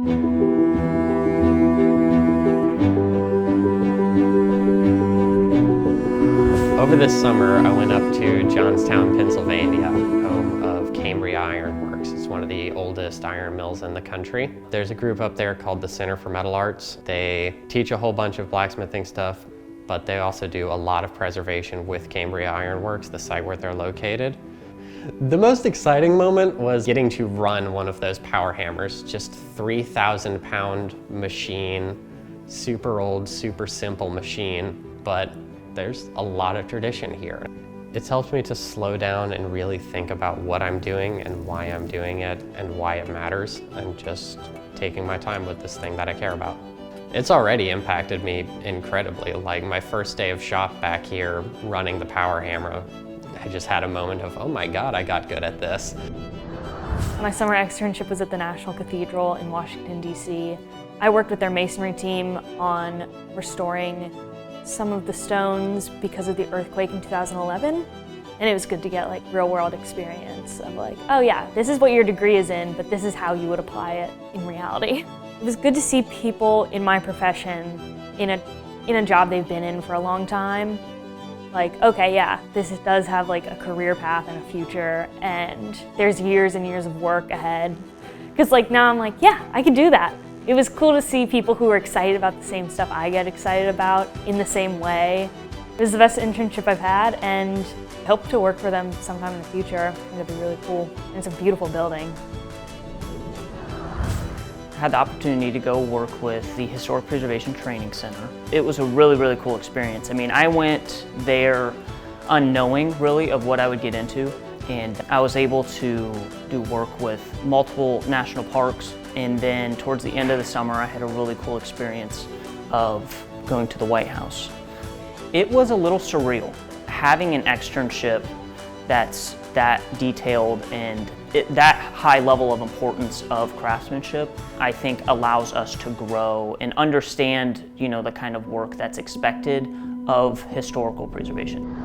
Over this summer, I went up to Johnstown, Pennsylvania, home of Cambria Iron Works. It's one of the oldest iron mills in the country. There's a group up there called the Center for Metal Arts. They teach a whole bunch of blacksmithing stuff, but they also do a lot of preservation with Cambria Iron Works, the site where they're located. The most exciting moment was getting to run one of those power hammers, just 3,000-pound machine, super old, super simple machine, but there's a lot of tradition here. It's helped me to slow down and really think about what I'm doing and why I'm doing it and why it matters. I'm just taking my time with this thing that I care about. It's already impacted me incredibly. Like my first day of shop back here running the power hammer, I just had a moment of, oh my God, I got good at this. My summer externship was at the National Cathedral in Washington, D.C. I worked with their masonry team on restoring some of the stones because of the earthquake in 2011. And it was good to get like real world experience of like, oh yeah, this is what your degree is in, but this is how you would apply it in reality. It was good to see people in my profession in a job they've been in for a long time. Like, okay, yeah, this does have like a career path and a future, and there's years and years of work ahead. Because like now I'm like, yeah, I could do that. It was cool to see people who were excited about the same stuff I get excited about in the same way. It was the best internship I've had, and I hope to work for them sometime in the future. I think it'd be really cool. And it's a beautiful building. I had the opportunity to go work with the Historic Preservation Training Center. It was a really, really cool experience. I mean, I went there unknowing really of what I would get into, and I was able to do work with multiple national parks. And then towards the end of the summer, I had a really cool experience of going to the White House. It was a little surreal. Having an externship that's that detailed and that high level of importance of craftsmanship, I think allows us to grow and understand, the kind of work that's expected of historical preservation.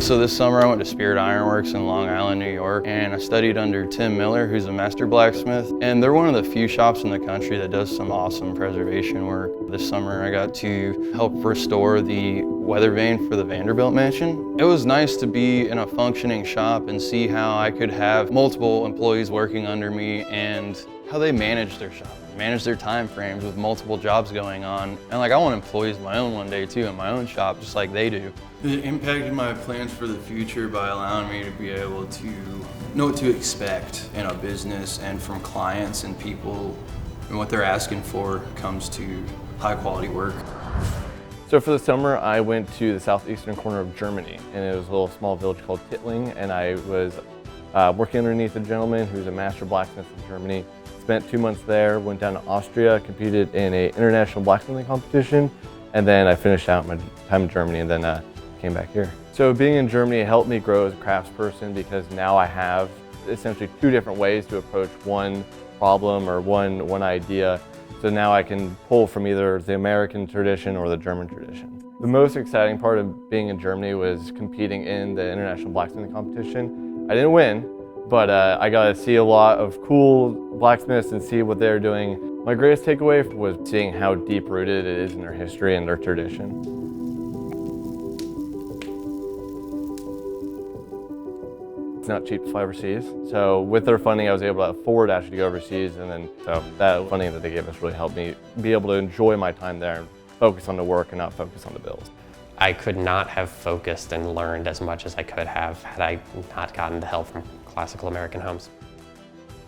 So this summer I went to Spirit Ironworks in Long Island, New York, and I studied under Tim Miller, who's a master blacksmith. And they're one of the few shops in the country that does some awesome preservation work. This summer I got to help restore the weather vane for the Vanderbilt Mansion. It was nice to be in a functioning shop and see how I could have multiple employees working under me and how they manage their shop, manage their time frames with multiple jobs going on. And I want employees of my own one day too in my own shop, just like they do. It impacted my plans for the future by allowing me to be able to know what to expect in a business and from clients and people, and what they're asking for comes to high quality work. So for the summer, I went to the southeastern corner of Germany, and it was a little small village called Tittling, and I was working underneath a gentleman who's a master blacksmith in Germany. Spent 2 months there, went down to Austria, competed in an international blacksmithing competition, and then I finished out my time in Germany and then came back here. So being in Germany helped me grow as a craftsperson because now I have essentially 2 different ways to approach one problem or one idea. So now I can pull from either the American tradition or the German tradition. The most exciting part of being in Germany was competing in the international blacksmithing competition. I didn't win, but I got to see a lot of cool blacksmiths and see what they're doing. My greatest takeaway was seeing how deep-rooted it is in their history and their tradition. It's not cheap to fly overseas, so with their funding I was able to afford actually to go overseas, and then so that funding that they gave us really helped me be able to enjoy my time there and focus on the work and not focus on the bills. I could not have focused and learned as much as I could have had I not gotten the help from Classical American Homes.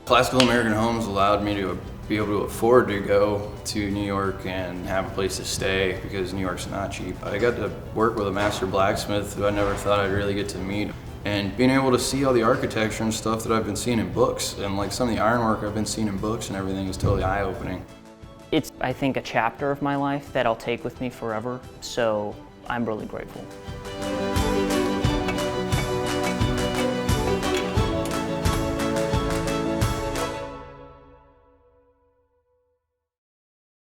Classical American Homes allowed me to be able to afford to go to New York and have a place to stay because New York's not cheap. I got to work with a master blacksmith who I never thought I'd really get to meet. And being able to see all the architecture and stuff that I've been seeing in books and some of the ironwork I've been seeing in books and everything is totally eye-opening. It's, I think, a chapter of my life that I'll take with me forever, so I'm really grateful.